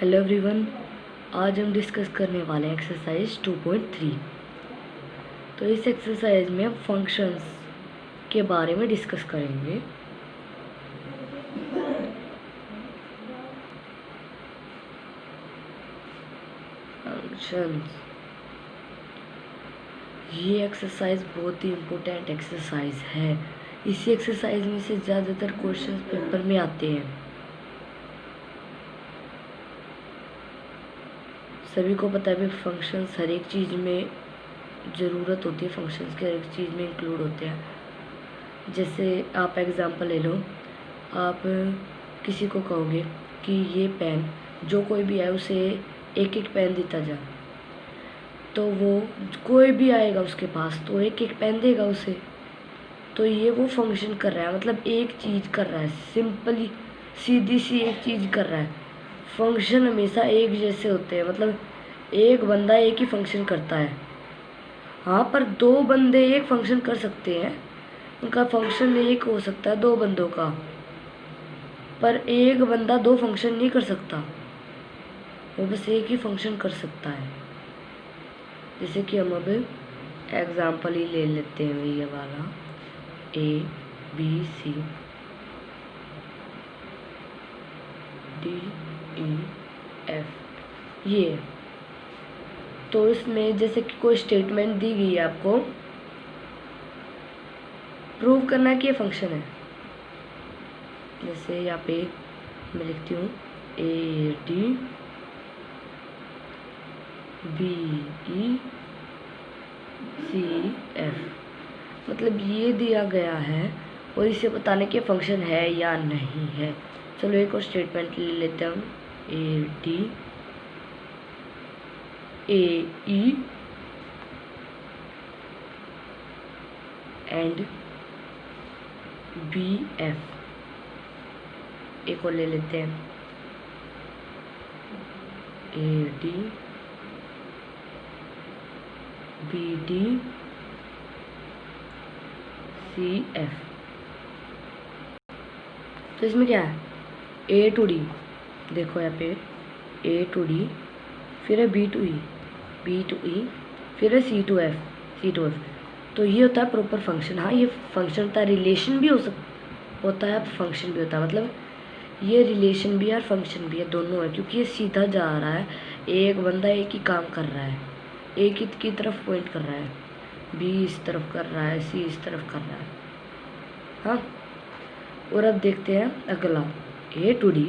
Hello everyone, आज हम discuss करने वाले हैं एक्सरसाइज 2.3। तो इस एक्सरसाइज में हम फंक्शंस के बारे में डिस्कस करेंगे। फंक्शंस, ये एक्सरसाइज बहुत ही इम्पोर्टेंट एक्सरसाइज है। इसी एक्सरसाइज में से ज़्यादातर क्वेश्चन पेपर में आते हैं। सभी को पता है फंक्शंस हर एक चीज़ में ज़रूरत होती है, फंक्शंस के हर एक चीज़ में इंक्लूड होते हैं। जैसे आप एग्ज़ाम्पल ले लो, आप किसी को कहोगे कि ये पेन, जो कोई भी आए उसे एक एक पेन देता जा, तो वो कोई भी आएगा उसके पास तो एक एक पेन देगा उसे। तो ये वो फंक्शन कर रहा है, मतलब एक चीज़ कर रहा है, सिंपली सीधी सी एक चीज़ कर रहा है। फंक्शन हमेशा एक जैसे होते हैं, मतलब एक बंदा एक ही फंक्शन करता है। हाँ, पर दो बंदे एक फंक्शन कर सकते हैं, उनका फंक्शन एक हो सकता है दो बंदों का, पर एक बंदा दो फंक्शन नहीं कर सकता, वो बस एक ही फंक्शन कर सकता है। जैसे कि हम अब एग्जाम्पल ही ले लेते हैं, ये वाला A B C D E F, ये। तो इसमें जैसे कि कोई स्टेटमेंट दी गई है, आपको प्रूव करना है कि ये फंक्शन है। जैसे यहाँ पे मैं लिखती हूँ A D B E C F, मतलब ये दिया गया है और इसे बताने के फंक्शन है या नहीं है। चलो एक और स्टेटमेंट ले लेते हैं हम, A D A E and B F। एक और ले लेते हैं A D B D C F। तो इसमें क्या है, A to D, देखो यहाँ पे A to D, फिर है B to E, B to E, फिर है C to F, C to F। तो ये होता है प्रॉपर फंक्शन। हाँ, ये फंक्शन होता है, रिलेशन भी होता है, फंक्शन भी होता है, मतलब ये रिलेशन भी है और फंक्शन भी है, दोनों है, क्योंकि ये सीधा जा रहा है, एक बंदा एक ही काम कर रहा है, एक ही की तरफ पॉइंट कर रहा है, B इस तरफ कर रहा है, C इस तरफ कर रहा है। हाँ, और अब देखते हैं अगला A to D,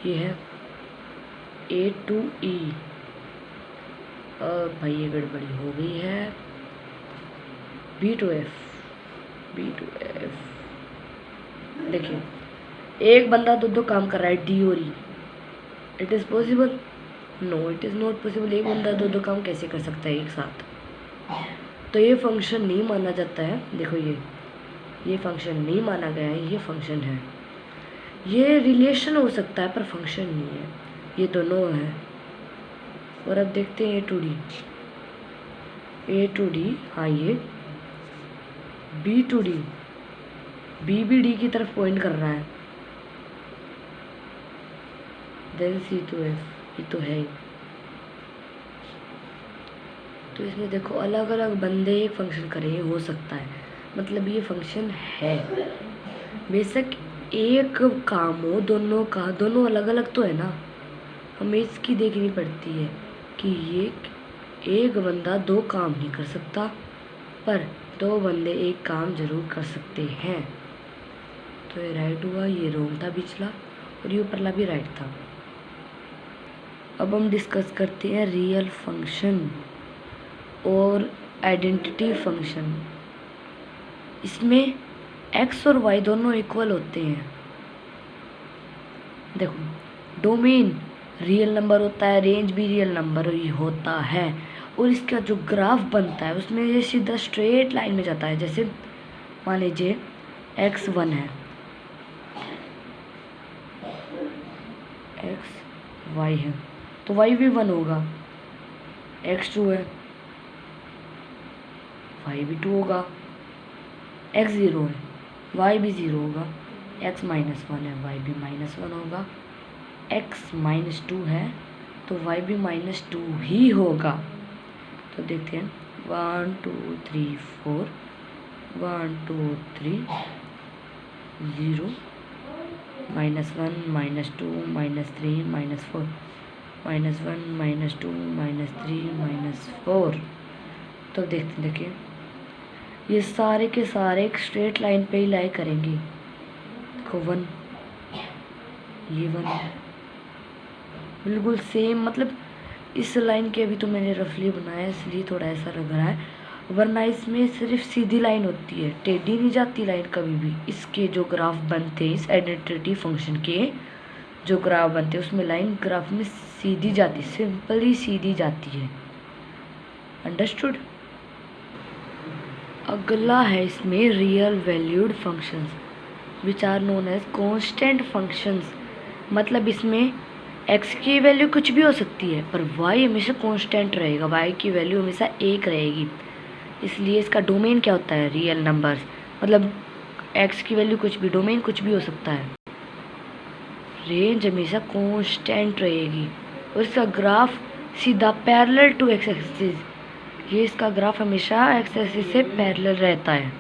ये है A to E। और भाई ये गड़बड़ी हो गई है, B to F, B to F। देखिए एक बंदा दो काम कर रहा है, D और E। It is possible? No, it is not possible. एक बंदा दो काम कैसे कर सकता है एक साथ? तो ये फंक्शन नहीं माना जाता है। देखो ये फंक्शन नहीं माना गया है, ये फंक्शन है। ये रिलेशन हो सकता है पर फंक्शन नहीं है, ये दोनों है। और अब देखते हैं A to D, A to D, हाँ ये B to D, B भी D की तरफ पॉइंट कर रहा है, देन C to F, ये तो है ही। तो इसमें देखो अलग अलग बंदे एक फंक्शन करें, ये हो सकता है, मतलब ये फंक्शन है। बेशक एक काम हो दोनों का, दोनों अलग अलग तो है ना, हमें इसकी देखनी पड़ती है कि ये एक बंदा दो काम नहीं कर सकता, पर दो बंदे एक काम जरूर कर सकते हैं। तो ये राइट हुआ, ये रॉन्ग था पिछला, और ये ऊपरला भी राइट था। अब हम डिस्कस करते हैं रियल फंक्शन और आइडेंटिटी फंक्शन। इसमें x और y दोनों इक्वल होते हैं। देखो डोमेन रियल नंबर होता है, रेंज भी रियल नंबर ही होता है, और इसका जो ग्राफ बनता है उसमें ये सीधा स्ट्रेट लाइन में जाता है। जैसे मान लीजिए x1 है, y है, तो y भी 1 होगा, x2 है, y भी 2 होगा, x0 है, y भी 0 होगा, x -1 है, y भी -1 होगा, x -2 है तो y भी -2 ही होगा। तो देखते हैं 1 2 3 4 1 2 3 0 -1 -2 -3 -4 -1 -2 -3 -4। तो देखिए ये सारे के सारे एक स्ट्रेट लाइन पे ही लाई करेंगे। देखो 1, ये 1 बिल्कुल सेम, मतलब इस लाइन के अभी तो मैंने रफली बनाया इसलिए थोड़ा ऐसा लग रहा है, वरना इसमें सिर्फ सीधी लाइन होती है, टेढ़ी नहीं जाती लाइन कभी भी। इसके जो ग्राफ बनते हैं, इस आइडेंटिटी फंक्शन के जो ग्राफ बनते हैं उसमें लाइन ग्राफ में सीधी जाती, सिंपली सीधी जाती है। अंडरस्टूड। अगला है इसमें real valued functions which are known as constant functions. मतलब इसमें x की वैल्यू कुछ भी हो सकती है पर y हमेशा कांस्टेंट रहेगा, y की वैल्यू हमेशा 1 रहेगी। इसलिए इसका डोमेन क्या होता है, रियल नंबर्स। मतलब x की वैल्यू कुछ भी, डोमेन कुछ भी हो सकता है, रेंज हमेशा कांस्टेंट रहेगी। और इसका ग्राफ सीधा पैरेलल टू x एक्सिस, ये इसका ग्राफ हमेशा x एक्सिस से पैरेलल रहता है।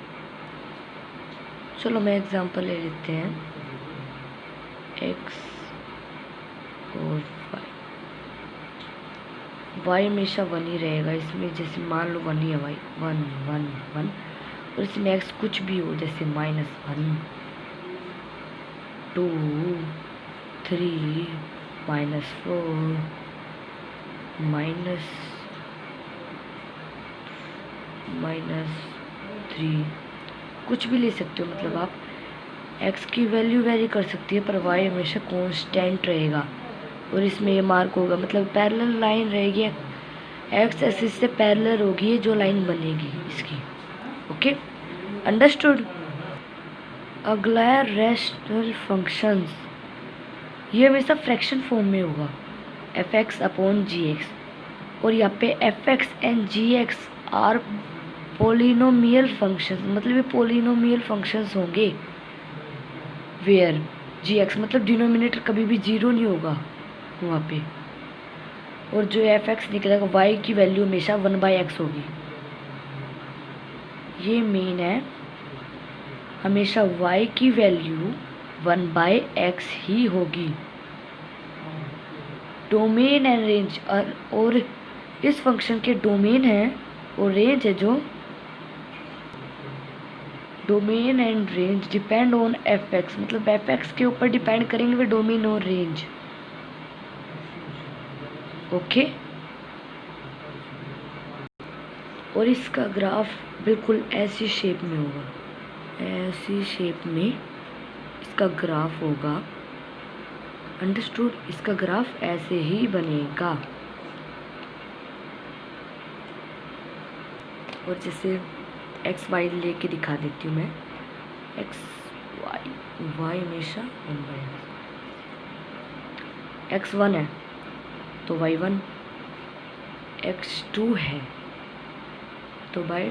चलो मैं एग्जांपल ले लेते हैं, x और y हमेशा 1 ही रहेगा इसमें। जैसे मान लो 1 ही है y, 1 1 1, और इसमें x कुछ भी हो, जैसे -1 2 3 -4 -3 कुछ भी ले सकते हो। मतलब आप x की वैल्यू वेरी कर सकती है पर y हमेशा कांस्टेंट रहेगा। और इसमें ये मार्क होगा, मतलब पैरेलल लाइन रहेगी, x एक्सिस से पैरेलल होगी ये जो लाइन बनेगी इसकी। Okay, understood. अगला है रैशनल फंक्शंस। ये हमेशा फ्रैक्शन फॉर्म में होगा, f(x)/gx। और यहाँ पे f(x) and g(x) are polynomial functions. मतलब ये पोलिनोमियल फंक्शंस होंगे वेयर g(x) मतलब डिनोमिनेटर कभी भी 0 नहीं होगा वहाँ पे। और जो f(x) निकलेगा y की वैल्यू हमेशा 1/x होगी। ये मेन है, हमेशा y की वैल्यू 1/x ही होगी। डोमेन एंड रेंज, और इस फंक्शन के डोमेन है और रेंज है, जो domain and range depend on f(x), मतलब f(x) के ऊपर डिपेंड करेंगे वे डोमेन और रेंज। ओके, और इसका ग्राफ बिल्कुल ऐसी शेप में होगा, ऐसी शेप में इसका ग्राफ होगा। अंडरस्टूड। इसका ग्राफ ऐसे ही बनेगा। और जैसे एक्स वाई लेके दिखा देती हूँ मैं, एक्स वाई, वाई हमेशा 1/x, x1 है तो y1, x2 है तो y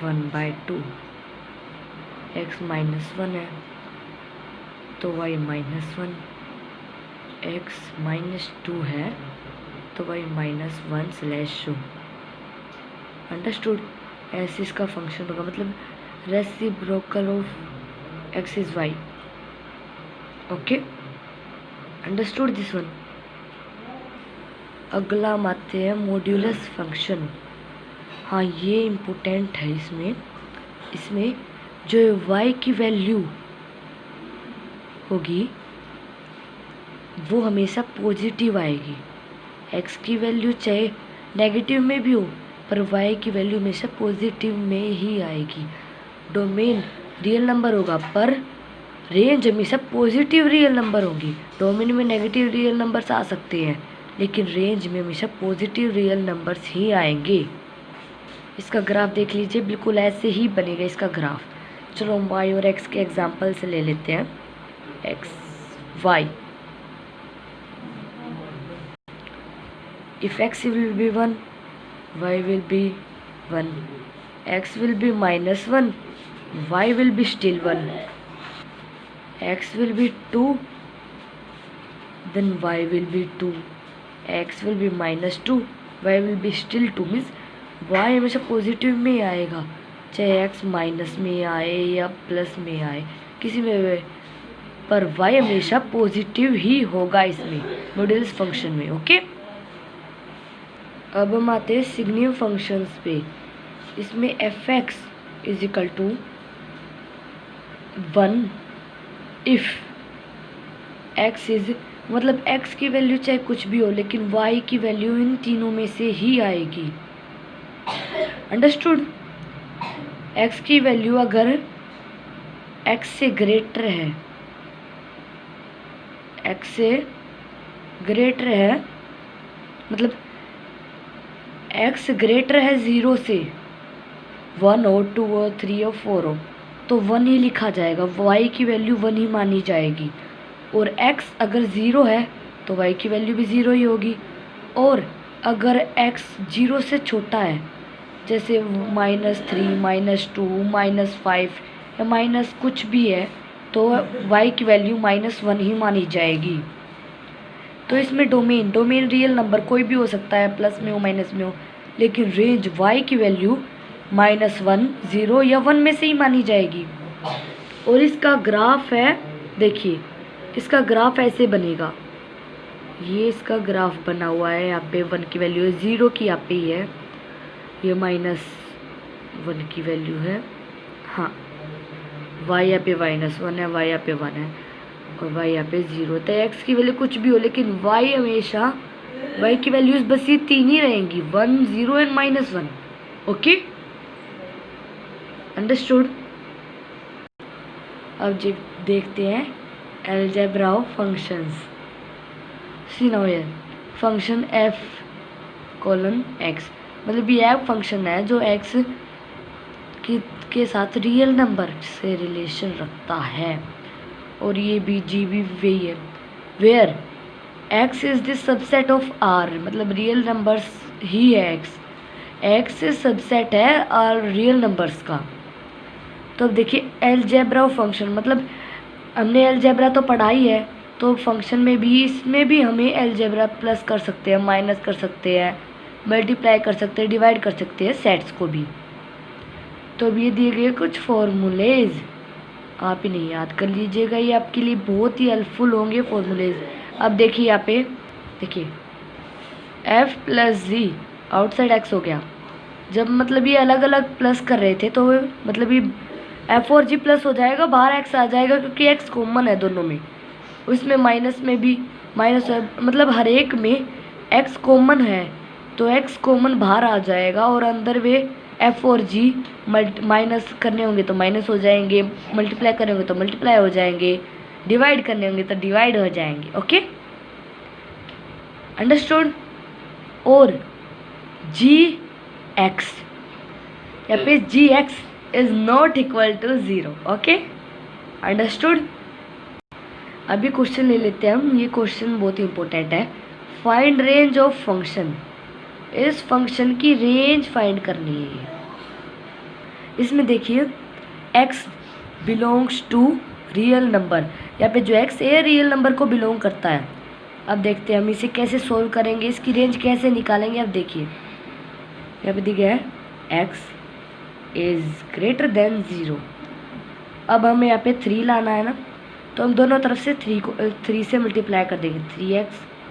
1/2, x -1 है तो y -1, x -2 है तो y -1/2। अंडरस्टूड। ऐसे इसका फंक्शन होगा, मतलब reciprocal of x is y। Okay, understood this one. अगला हम आते हैं मॉड्यूलस फंक्शन। हाँ, ये इम्पोर्टेंट है। इसमें जो y की वैल्यू होगी वो हमेशा पॉजिटिव आएगी। x की वैल्यू चाहे नेगेटिव में भी हो पर y की वैल्यू हमेशा पॉजिटिव में ही आएगी। डोमेन रियल नंबर होगा पर रेंज हमेशा पॉजिटिव रियल नंबर होगी। डोमेन में नेगेटिव रियल नंबर्स आ सकते हैं लेकिन रेंज में हमेशा पॉजिटिव रियल नंबर्स ही आएंगे। इसका ग्राफ देख लीजिए, बिल्कुल ऐसे ही बनेगा इसका ग्राफ। चलो हम y और x के एग्जांपल से ले लेते हैं। x y, if x will be 1, y will be 1, x will be -1, y will be still 1, x will be 2, then y will be 2, x will be -2, y will be still 2 means y हमेशा positive में आएगा, चाहे x minus में आए या plus में आए, किसी में पर y हमेशा पॉजिटिव ही होगा इसमें मॉड्यूलस फंक्शन में। ओके, अब हम आते हैं सिग्निफिकेंट फंक्शंस पे। इसमें f(x) is equal to 1 if x is, मतलब x की वैल्यू चाहे कुछ भी हो लेकिन y की वैल्यू इन तीनों में से ही आएगी। अंडरस्टूड? x की वैल्यू अगर x से ग्रेटर है, x से ग्रेटर है मतलब x ग्रेटर है 0 से, 1 हो 2 हो 3 हो 4 हो तो 1 ही लिखा जाएगा, y की वैल्यू 1 ही मानी जाएगी। और x अगर 0 है तो y की वैल्यू भी 0 ही होगी। और अगर x 0 से छोटा है, जैसे -3 -2 -5 या माइनस कुछ भी है, तो y की वैल्यू -1 ही मानी जाएगी। तो इसमें डोमेन रियल नंबर कोई भी हो सकता है, प्लस में हो माइनस में हो, लेकिन रेंज y की वैल्यू -1 0 या 1 में से ही मानी जाएगी। और इसका ग्राफ है, देखिए इसका ग्राफ ऐसे बनेगा, ये इसका ग्राफ बना हुआ है, यहाँ पे 1 की वैल्यू है, 0 की यहाँ पे ही है, ये -1 की वैल्यू है, हाँ y यहाँ पे -1 है, y यहाँ पे 1 है और y यहाँ पे 0। तो x की वैल्यू कुछ भी हो लेकिन y हमेशा, y की वैल्यूज बस ये 3 ही रहेंगी, 1 0 एंड -1। Okay, understood? अब जब देखते हैं algebra of functions. See now here function f(x), मतलब ये f फंक्शन है जो x के साथ रियल नंबर से रिलेशन रखता है, और ये भी g भी वही है, where x is the subset of r, मतलब रियल नंबर्स ही है x सबसेट है और रियल नंबर्स का। तो अब देखिए अलजेब्रा ऑफ फंक्शन, मतलब हमने अलजेब्रा तो पढ़ा ही है, तो फंक्शन में भी, इसमें भी हमें अलजेब्रा प्लस कर सकते हैं, माइनस कर सकते हैं, मल्टीप्लाई कर सकते हैं, डिवाइड कर सकते हैं सेट्स को भी। तो अब ये दिए गए कुछ फॉर्मूलेज आप ही नहीं याद कर लीजिएगा, ये आपके लिए बहुत ही हेल्पफुल होंगे फॉर्मूलेज। अब देखिए यहाँ पे देखिए f + g आउटसाइड x हो गया, जब मतलब ये अलग अलग प्लस कर रहे थे तो मतलब ये f और g प्लस हो जाएगा, बाहर x आ जाएगा क्योंकि x कॉमन है दोनों में, उसमें माइनस में भी माइनस है, मतलब हर एक में x कॉमन है तो x कॉमन बाहर आ जाएगा और अंदर वे f और g माइनस करने होंगे तो माइनस हो जाएंगे, मल्टीप्लाई करने होंगे तो मल्टीप्लाई हो जाएंगे, डिवाइड करने होंगे तो डिवाइड हो जाएंगे। Okay, understood? और gx, यहाँ पे gx is not equal to 0। Okay, understood? अभी क्वेश्चन ले लेते हैं हम, ये क्वेश्चन बहुत ही इंपॉर्टेंट है। फाइंड रेंज ऑफ फंक्शन, इस फंक्शन की रेंज फाइंड करनी है। इसमें देखिए x belongs to real number, यहाँ पे जो x है रियल नंबर को बिलोंग करता है। अब देखते हैं हम इसे कैसे सोल्व करेंगे, इसकी रेंज कैसे निकालेंगे। अब देखिए यहाँ पे दिया है x इज ग्रेटर देन 0। अब हमें यहाँ पे 3 लाना है ना, तो हम दोनों तरफ से 3 से मल्टीप्लाई कर देंगे, 3x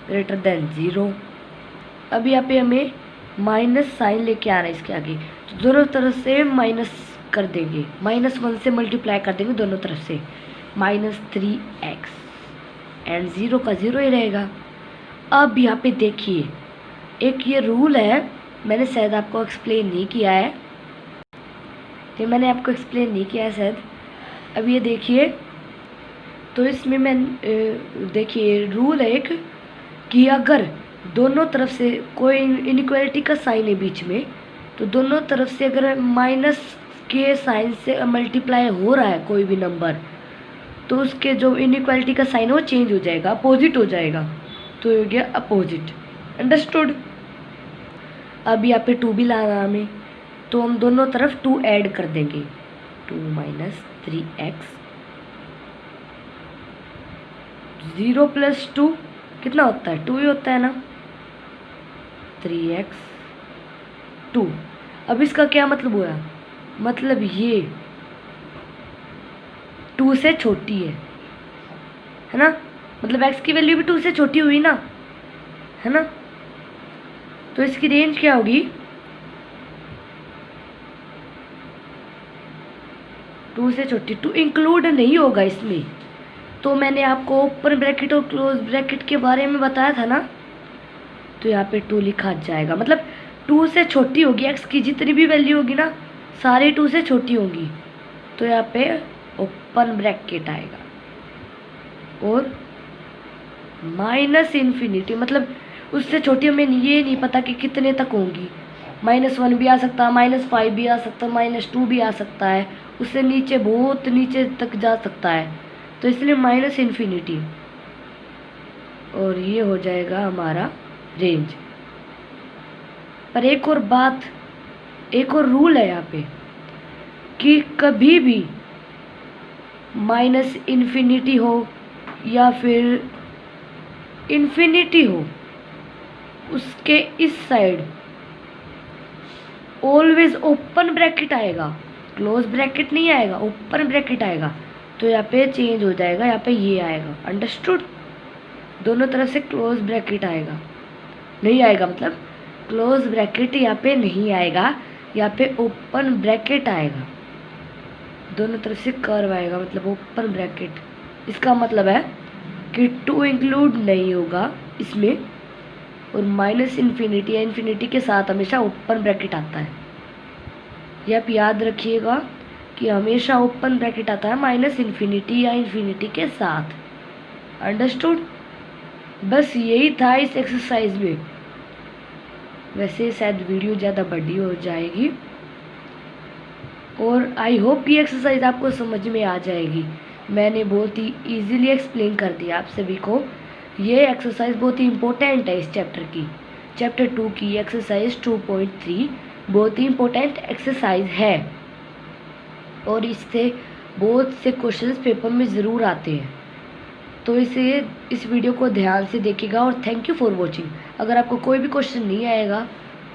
ग्रेटर देन 0। अब यहाँ पे हमें माइनस साइन लेके आना है इसके आगे, तो दोनों तरफ से माइनस कर देंगे, -1 से मल्टीप्लाई कर देंगे दोनों तरफ से, -3x एंड 0 का 0 ही रहेगा। अब यहाँ पे देखिए एक ये रूल है, मैंने शायद आपको एक्सप्लेन नहीं किया है, ये मैंने आपको एक्सप्लेन नहीं किया है शायद। अब ये देखिए, तो इसमें मैं देखिए रूल है एक कि अगर दोनों तरफ से कोई इनइक्वालिटी का साइन है बीच में, तो दोनों तरफ से अगर माइनस के साइन से मल्टीप्लाई हो रहा है कोई भी नंबर, तो उसके जो इनइक्वालिटी का साइन है वो चेंज हो जाएगा, अपोजिट हो जाएगा, तो हो गया अपोजिट। अंडरस्टूड? अब यहाँ पे 2 भी लाना हमें, तो हम दोनों तरफ 2 ऐड कर देंगे, 2 - 3x, 0 + 2 कितना होता है, 2 ही होता है ना, 3x 2। अब इसका क्या मतलब हुआ, मतलब ये 2 से छोटी है ना, मतलब x की वैल्यू भी 2 से छोटी हुई ना, है ना। तो इसकी रेंज क्या होगी, 2 से छोटी। 2 इंक्लूड नहीं होगा इसमें, तो मैंने आपको ओपन ब्रैकेट और क्लोज ब्रैकेट के बारे में बताया था ना, तो यहाँ पे 2 लिखा जाएगा, मतलब 2 से छोटी होगी, x की जितनी भी वैल्यू होगी ना सारी 2 से छोटी होगी, तो यहाँ पे ओपन ब्रैकेट आएगा। और माइनस इन्फिनिटी, मतलब उससे छोटी हमें ये नहीं पता कि कितने तक होंगी, -1 भी आ सकता है, -5 भी आ सकता है, -2 भी आ सकता है, उससे नीचे बहुत नीचे तक जा सकता है, तो इसलिए माइनस इन्फिनिटी। और ये हो जाएगा हमारा रेंज। पर एक और बात, एक और रूल है यहाँ पे कि कभी भी माइनस इन्फिनिटी हो या फिर इन्फिनिटी हो, उसके इस साइड ऑलवेज ओपन ब्रैकेट आएगा, क्लोज ब्रैकेट नहीं आएगा, ओपन ब्रैकेट आएगा। तो यहाँ पे चेंज हो जाएगा, यहाँ पे ये आएगा, अंडरस्टूड। दोनों तरफ से क्लोज ब्रैकेट आएगा, नहीं आएगा, मतलब क्लोज ब्रैकेट यहाँ पे नहीं आएगा, यहाँ पे ओपन ब्रैकेट आएगा। दोनों तरफ से कर्व आएगा, मतलब ओपन ब्रैकेट। इसका मतलब है कि 2 इंक्लूड नहीं होगा इसमें, और माइनस इन्फिनिटी या इन्फिनिटी के साथ हमेशा ओपन ब्रैकेट आता है। ये आप याद रखिएगा कि हमेशा ओपन ब्रैकेट आता है माइनस इन्फिनिटी या इन्फिनिटी के साथ, अंडरस्टूड। बस यही था इस एक्सरसाइज में। वैसे शायद वीडियो ज़्यादा बड़ी हो जाएगी, और आई होप ये एक्सरसाइज आपको समझ में आ जाएगी। मैंने बहुत ही ईजीली एक्सप्लेन कर दिया आप सभी को। ये एक्सरसाइज बहुत ही इम्पोर्टेंट है इस चैप्टर की, चैप्टर 2 की एक्सरसाइज 2.3 बहुत ही इम्पोर्टेंट एक्सरसाइज है, और इससे बहुत से क्वेश्चंस पेपर में ज़रूर आते हैं। तो इस वीडियो को ध्यान से देखिएगा, और थैंक यू फॉर वॉचिंग। अगर आपको कोई भी क्वेश्चन नहीं आएगा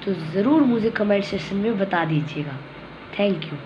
तो ज़रूर मुझे कमेंट सेक्शन में बता दीजिएगा। Thank you.